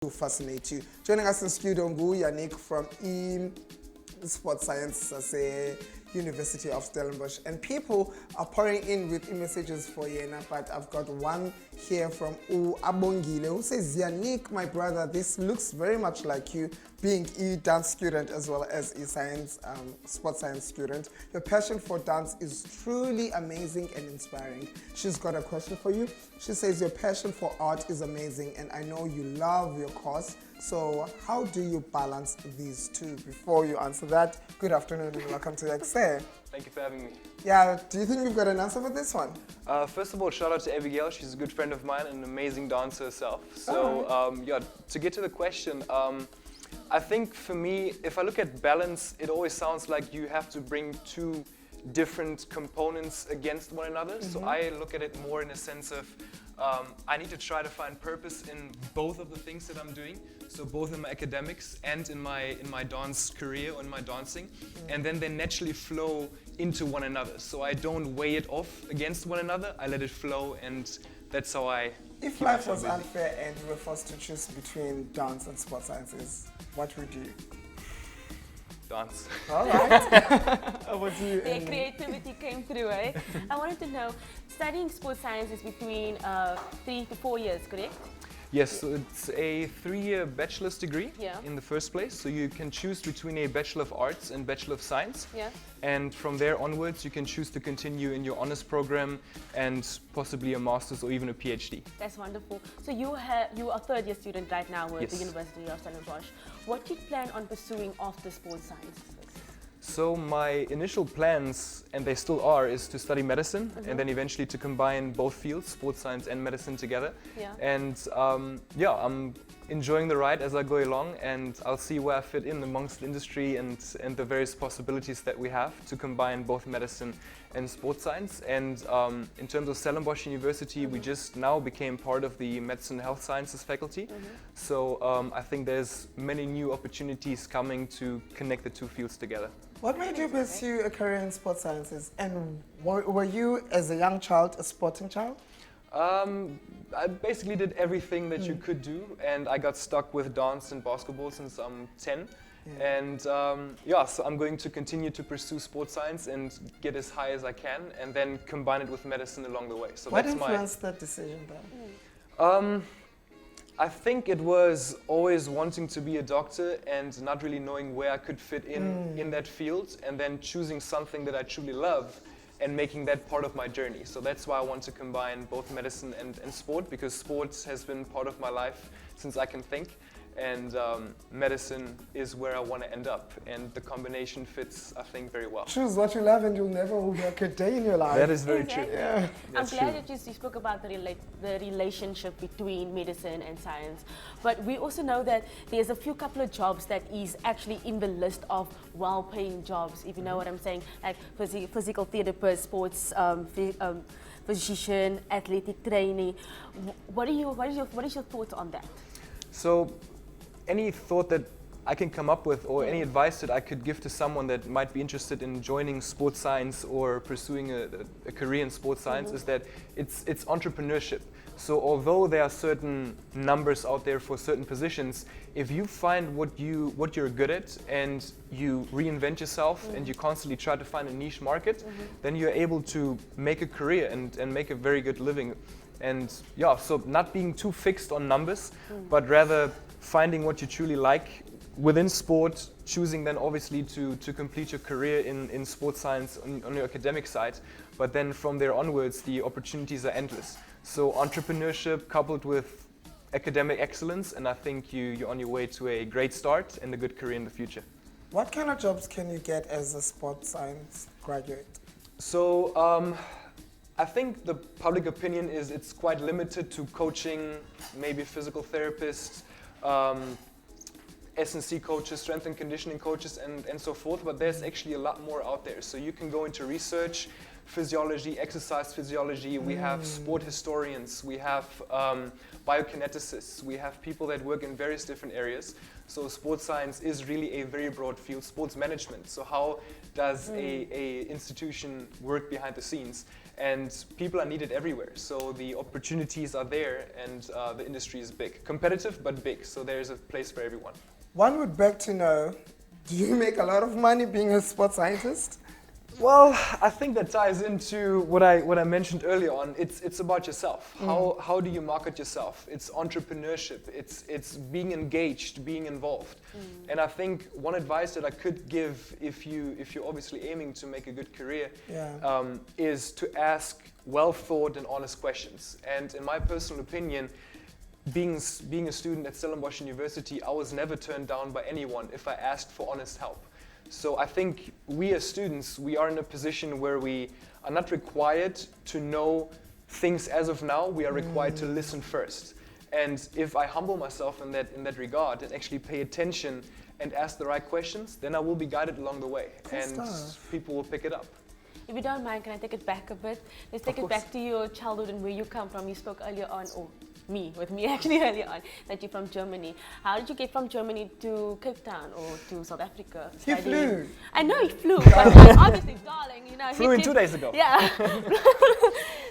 to fascinate you. Joining us in studio, Jannick from Sports Science at University of Stellebosch. And people are pouring in with messages for Yena, but I've got one here from Abongile who says, Jannick, my brother, this looks very much like you, being a dance student as well as a sports science student. Your passion for dance is truly amazing and inspiring. She's got a question for you. She says, your passion for art is amazing and I know you love your cause. So how do you balance these two? Before you answer that, good afternoon and welcome to Ekse. Thank you for having me. Yeah, do you think you've got an answer for this one? First of all, shout out to Abigail. She's a good friend of mine and an amazing dancer herself. So yeah, to get to the question, I think for me, if I look at balance, it always sounds like you have to bring two different components against one another. Mm-hmm. So I look at it more in a sense of I need to try to find purpose in both of the things that I'm doing. So both in my academics and in my dance career or in my dancing. Mm-hmm. And then they naturally flow into one another. So I don't weigh it off against one another. I let it flow, and that's how I... If life was unfair and you were forced to choose between dance and sports sciences, what would you? Dance. All right. How about you? Their creativity came through, eh? I wanted to know, studying sports science is between 3 to 4 years, correct? Yes, so it's a 3-year bachelor's degree in the first place. So you can choose between a Bachelor of Arts and Bachelor of Science. Yeah. And from there onwards, you can choose to continue in your honors program and possibly a master's or even a PhD. That's wonderful. So you are a third-year student right now with the University of Stellebosch. What do you plan on pursuing after sports science? So my initial plans, and they still are, is to study medicine and then eventually to combine both fields, sports science and medicine together. Yeah. And yeah, I'm enjoying the ride as I go along, and I'll see where I fit in amongst the industry and the various possibilities that we have to combine both medicine and sports science. And in terms of Stellenbosch University, we just now became part of the Medicine and Health Sciences faculty. So I think there's many new opportunities coming to connect the two fields together. What made you pursue a career in sports sciences? And were you, as a young child, a sporting child? I basically did everything that you could do, and I got stuck with dance and basketball since I'm 10. Yeah. And yeah, so I'm going to continue to pursue sports science and get as high as I can, and then combine it with medicine along the way. So what influenced that decision then? I think it was always wanting to be a doctor and not really knowing where I could fit in that field, and then choosing something that I truly love and making that part of my journey. So that's why I want to combine both medicine and sport, because sports has been part of my life since I can think. And medicine is where I want to end up, and the combination fits, I think, very well. Choose what you love and you'll never work a day in your life. That is very true. Yeah. I'm glad that you spoke about the relationship between medicine and science, but we also know that there's a couple of jobs that is actually in the list of well-paying jobs, if you know what I'm saying, like physical therapist, sports physician, athletic trainee. What is your thoughts on that? So, any thought that I can come up with, or any advice that I could give to someone that might be interested in joining sports science or pursuing a career in sports science, is that it's entrepreneurship. So although there are certain numbers out there for certain positions, if you find what you're good at and you reinvent yourself and you constantly try to find a niche market, then you're able to make a career and make a very good living. And yeah, so not being too fixed on numbers, but rather finding what you truly like within sport, choosing then obviously to complete your career in sports science on your academic side, but then from there onwards the opportunities are endless. So entrepreneurship coupled with academic excellence, and I think you're on your way to a great start and a good career in the future. What kind of jobs can you get as a sports science graduate? So I think the public opinion is it's quite limited to coaching, maybe physical therapists, S&C coaches, strength and conditioning coaches, and so forth, but there's actually a lot more out there. So you can go into research, physiology, exercise physiology, we have sport historians, we have biokineticists, we have people that work in various different areas. So sports science is really a very broad field. Sports management, so how does a institution work behind the scenes? and people are needed everywhere. So the opportunities are there, and the industry is big. Competitive, but big. So there's a place for everyone. One would beg to know, do you make a lot of money being a sports scientist? Well, I think that ties into what I mentioned earlier on. It's about yourself. How do you market yourself? It's entrepreneurship. It's being engaged, being involved. And I think one advice that I could give if you're obviously aiming to make a good career is to ask well thought and honest questions. And in my personal opinion, being a student at Stellenbosch University, I was never turned down by anyone if I asked for honest help. So I think we as students, we are in a position where we are not required to know things as of now. We are required to listen first. And if I humble myself in that regard and actually pay attention and ask the right questions, then I will be guided along the way. People will pick it up. If you don't mind, can I take it back a bit? Let's take it back to your childhood and where you come from. You spoke earlier on, with me actually earlier on, that you're from Germany. How did you get from Germany to Cape Town or to South Africa? He flew. I know he flew, but like, obviously, darling, you know. Flew in 2 days ago. Yeah.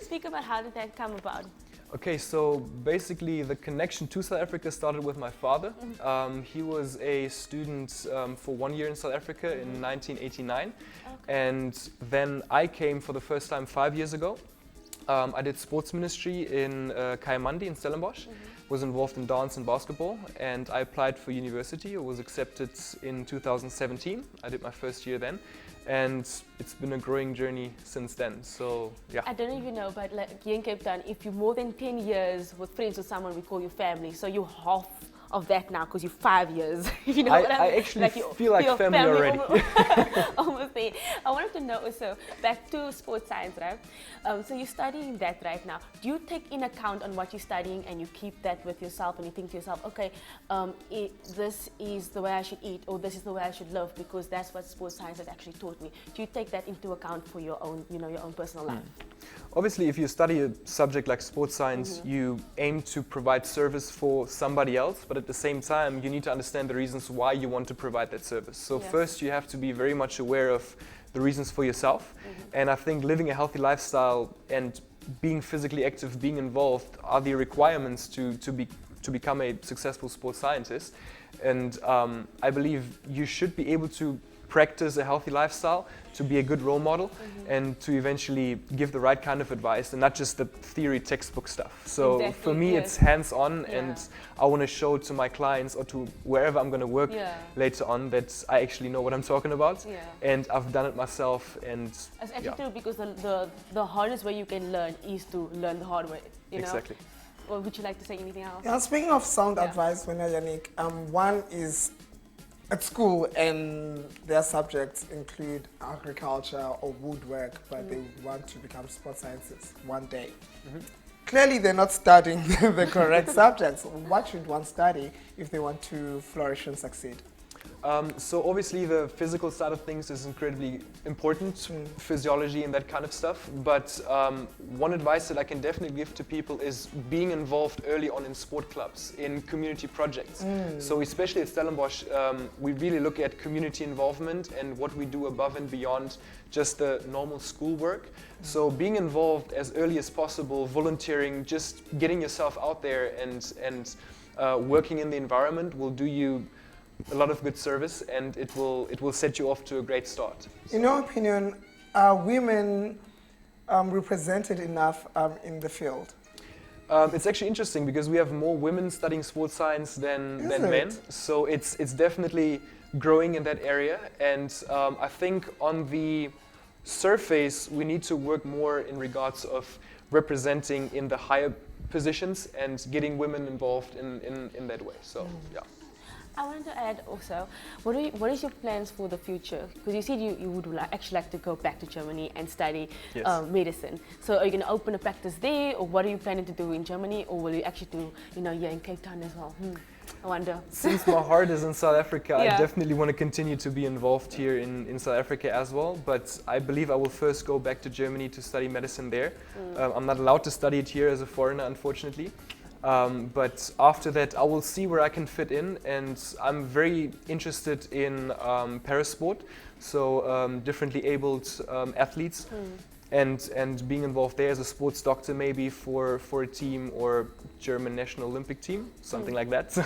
Speak about how did that come about? Okay, so basically the connection to South Africa started with my father. He was a student for 1 year in South Africa in 1989. And then I came for the first time 5 years ago. I did sports ministry in Kayamandi in Stellenbosch, was involved in dance and basketball, and I applied for university. I was accepted in 2017. I did my first year then, and it's been a growing journey since then. So yeah. I don't even know, but like here in Cape Town, if you're more than 10 years with friends with someone, we call you family. So you're half of that now because you're 5 years. You know what I mean? I actually feel like family already. Almost there. I wanted to know also, back to sports science, right? So you're studying that right now. Do you take in account on what you're studying and you keep that with yourself and you think to yourself, okay, this is the way I should eat or this is the way I should live because that's what sports science has actually taught me. Do you take that into account for your own, your own personal life? Obviously, if you study a subject like sports science, you aim to provide service for somebody else, but at the same time, you need to understand the reasons why you want to provide that service. So first, you have to be very much aware of the reasons for yourself. And I think living a healthy lifestyle and being physically active, being involved are the requirements to become a successful sports scientist. And I believe you should be able to practice a healthy lifestyle, to be a good role model, and to eventually give the right kind of advice and not just the theory textbook stuff. So for me, it's hands-on, and I want to show to my clients or to wherever I'm going to work later on that I actually know what I'm talking about, and I've done it myself. And it's actually true because the hardest way you can learn is to learn the hard way. You know? Exactly. Or would you like to say anything else? Yeah, speaking of sound advice, Jannick, one is at school and their subjects include agriculture or woodwork, but they want to become sports scientists one day. Clearly they're not studying the correct subjects. What should one study if they want to flourish and succeed? So obviously the physical side of things is incredibly important, physiology and that kind of stuff, but one advice that I can definitely give to people is being involved early on in sport clubs, in community projects. So especially at Stellenbosch, we really look at community involvement and what we do above and beyond just the normal schoolwork. So being involved as early as possible, volunteering, just getting yourself out there and working in the environment will do you a lot of good service, and it will set you off to a great start. In your opinion, are women represented enough in the field? It's actually interesting because we have more women studying sports science than men, so it's definitely growing in that area, and I think on the surface we need to work more in regards of representing in the higher positions and getting women involved in that way. So yeah. I wanted to add also, what is your plans for the future? Because you said you would actually like to go back to Germany and study medicine. So are you going to open a practice there, or what are you planning to do in Germany, or will you actually do, here in Cape Town as well? I wonder. Since my heart is in South Africa, I definitely want to continue to be involved here in South Africa as well. But I believe I will first go back to Germany to study medicine there. I'm not allowed to study it here as a foreigner, unfortunately. But after that, I will see where I can fit in, and I'm very interested in parasport, so differently abled athletes. and being involved there as a sports doctor maybe for a team or German national Olympic team, something like that.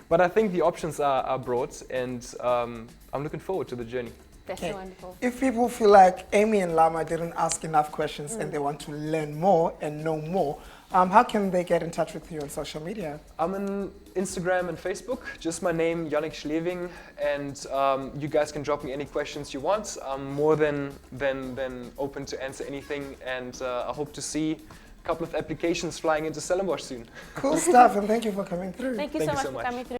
But I think the options are broad, and I'm looking forward to the journey. That's so wonderful. If people feel like Amy and Llama didn't ask enough questions and they want to learn more and know more, how can they get in touch with you on social media? I'm on Instagram and Facebook, just my name, Jannick Schlewing, and you guys can drop me any questions you want. I'm more than open to answer anything, and I hope to see a couple of applications flying into Stellenbosch soon. Cool stuff, and thank you for coming through. Thank you Thank so you much so for much. coming through.